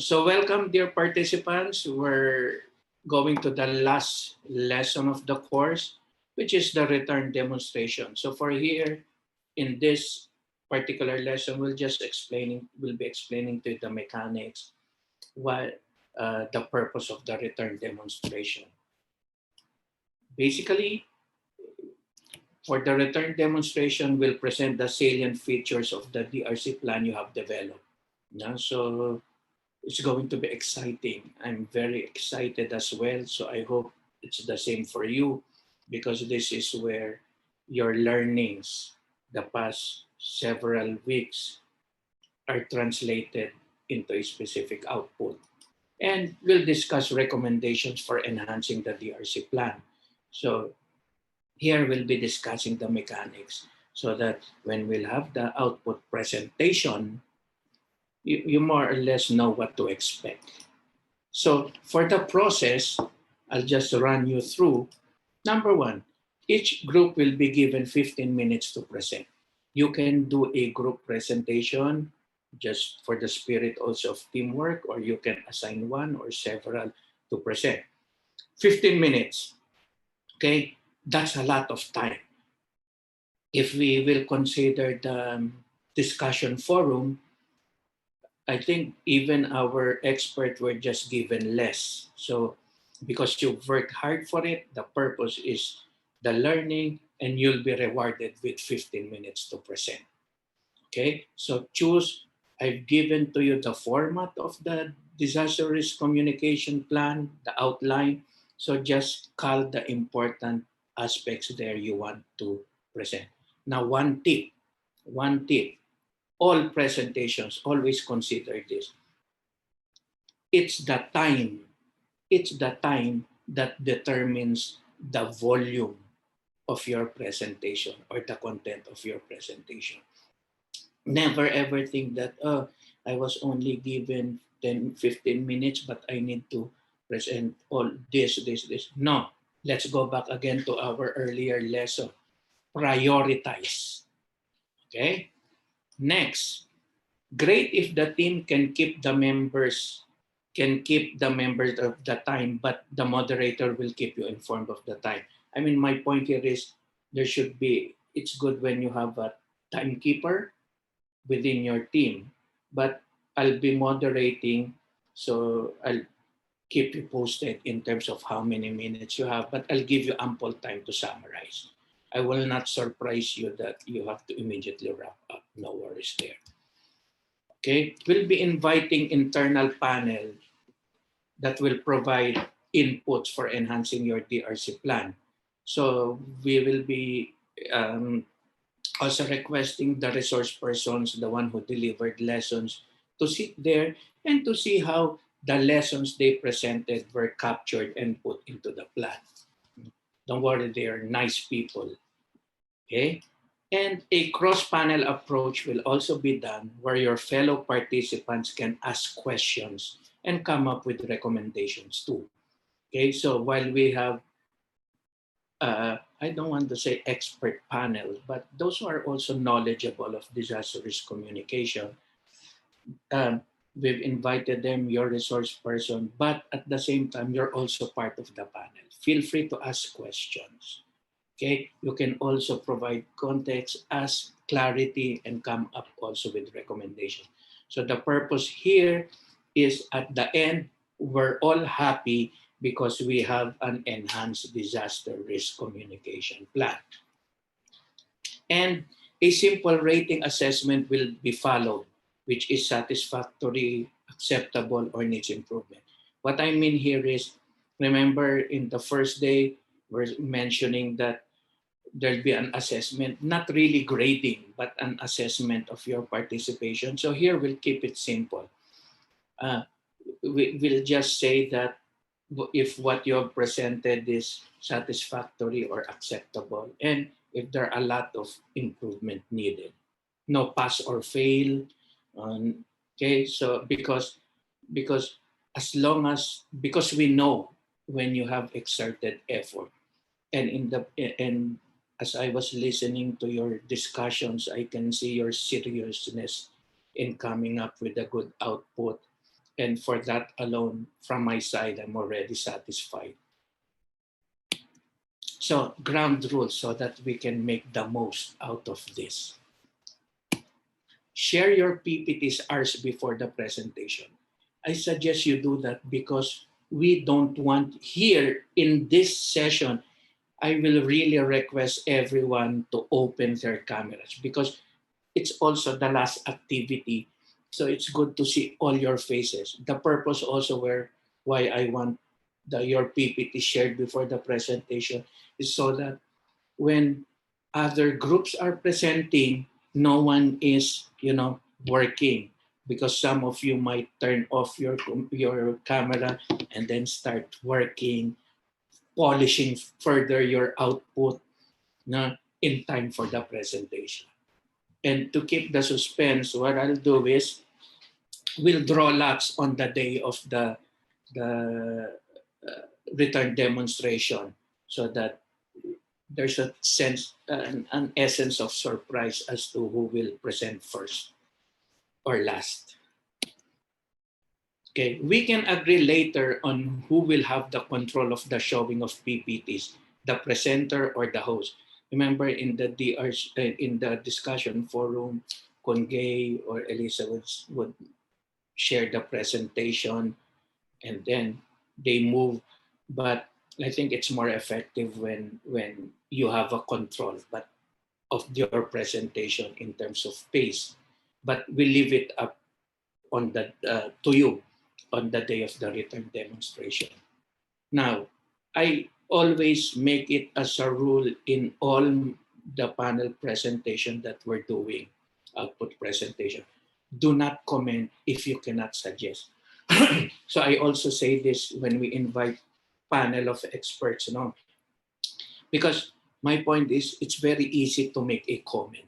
So welcome, dear participants. We're going to the last lesson of the course, which is the return demonstration. So for here, in this particular lesson, we'll be explaining to you the mechanics, what the purpose of the return demonstration. Basically, for the return demonstration, we'll present the salient features of the DRC plan you have developed. So it's going to be exciting. I'm very excited as well. So I hope it's the same for you, because this is where your learnings the past several weeks are translated into a specific output. And we'll discuss recommendations for enhancing the DRC plan. So here we'll be discussing the mechanics so that when we'll have the output presentation, you more or less know what to expect. So for the process, I'll just run you through. Number one, each group will be given 15 minutes to present. You can do a group presentation just for the spirit also of teamwork, or you can assign one or several to present. 15 minutes, okay? That's a lot of time. If we will consider the discussion forum, I think even our experts were just given less. So because you've worked hard for it, the purpose is the learning, and you'll be rewarded with 15 minutes to present. Okay, so I've given to you the format of the disaster risk communication plan, the outline. So just call the important aspects there you want to present. Now, one tip, all presentations, always consider this. It's the time that determines the volume of your presentation or the content of your presentation. Never ever think that, oh, I was only given 10-15 minutes, but I need to present all this. No, let's go back again to our earlier lesson. Prioritize. Okay? Next, great if the team can keep the members of the time, but the moderator will keep you informed of the time. I mean, my point here is it's good when you have a timekeeper within your team, but I'll be moderating, so I'll keep you posted in terms of how many minutes you have, but I'll give you ample time to summarize. I will not surprise you that you have to immediately wrap up. No worries there. Okay, we'll be inviting internal panel that will provide inputs for enhancing your DRC plan. So we will be also requesting the resource persons, the one who delivered lessons, to sit there and to see how the lessons they presented were captured and put into the plan. Don't worry, they are nice people. Okay? And a cross-panel approach will also be done where your fellow participants can ask questions and come up with recommendations too. Okay, so while we have, I don't want to say expert panel, but those who are also knowledgeable of disaster risk communication, we've invited them, your resource person, but at the same time, you're also part of the panel. Feel free to ask questions. Okay, you can also provide context, ask clarity, and come up also with recommendations. So the purpose here is at the end, we're all happy because we have an enhanced disaster risk communication plan. And a simple rating assessment will be followed, which is satisfactory, acceptable, or needs improvement. What I mean here is, remember in the first day, we're mentioning that there'll be an assessment, not really grading, but an assessment of your participation. So here we'll keep it simple. We'll just say that if what you have presented is satisfactory or acceptable, and if there are a lot of improvement needed. No pass or fail. Okay, so because we know when you have exerted effort, and as I was listening to your discussions, I can see your seriousness in coming up with a good output. And for that alone, from my side, I'm already satisfied. So ground rules so that we can make the most out of this. Share your PPTs hours before the presentation. I suggest you do that because we don't want here in this session, I will really request everyone to open their cameras because it's also the last activity. So it's good to see all your faces. The purpose also why I want your PPT shared before the presentation is so that when other groups are presenting, no one is, working because some of you might turn off your camera and then start working, polishing further your output in time for the presentation. And to keep the suspense, what I'll do is we'll draw lots on the day of the return demonstration so that there's a sense, an essence of surprise as to who will present first or last. Okay, we can agree later on who will have the control of the showing of PPTs, the presenter or the host. Remember in the in the discussion forum, Kongay or Elizabeth would share the presentation and then they move. But I think it's more effective when you have a control but of your presentation in terms of pace. But we leave it up on the to you on the day of the return demonstration. Now, I always make it as a rule in all the panel presentation that we're doing, output presentation. Do not comment if you cannot suggest. So I also say this when we invite panel of experts, because my point is it's very easy to make a comment.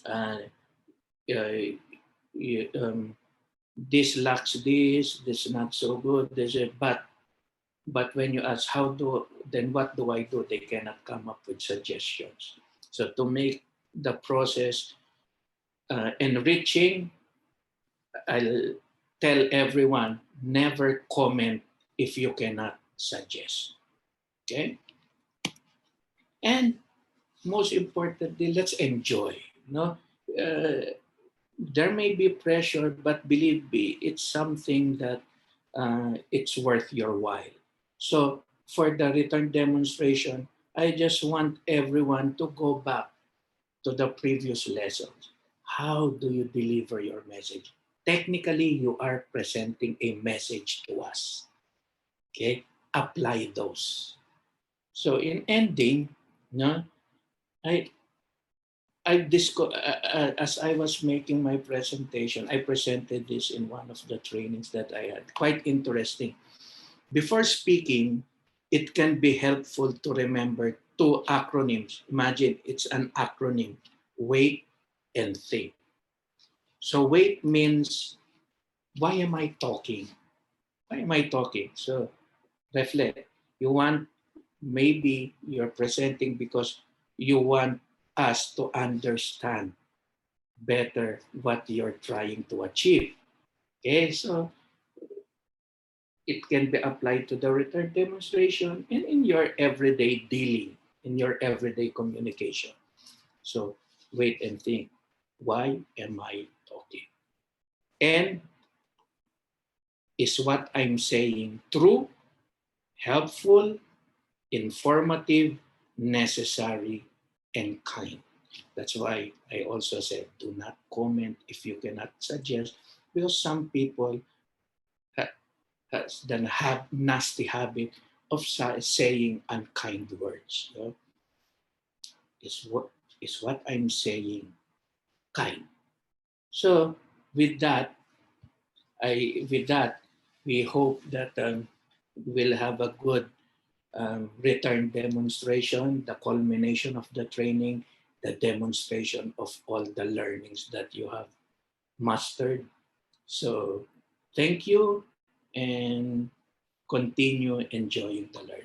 Uh, this lacks this not so good, but when you ask then what do I do? They cannot come up with suggestions. So to make the process enriching, I'll tell everyone, never comment if you cannot suggest. Okay? And most importantly, let's enjoy. No, there may be pressure, but believe me, it's something that it's worth your while. So for the return demonstration, I just want everyone to go back to the previous lessons. How do you deliver your message? Technically, you are presenting a message to us. Okay, apply those. So in ending, no, I as I was making my presentation, I presented this in one of the trainings that I had. Quite interesting. Before speaking, it can be helpful to remember two acronyms. Imagine it's an acronym: wait and think. So wait means, why am I talking? Why am I talking? So reflect. Maybe you're presenting because you want us to understand better what you're trying to achieve. Okay, so it can be applied to the return demonstration and in your everyday dealing, in your everyday communication. So wait and think, why am I talking? And is what I'm saying true, helpful, informative, necessary, and kind? That's why I also said do not comment if you cannot suggest, because some people then have nasty habit of saying unkind words. Is what I'm saying kind? So with that, we hope that we'll have a good return demonstration, the culmination of the training, the demonstration of all the learnings that you have mastered. So thank you and continue enjoying the learning.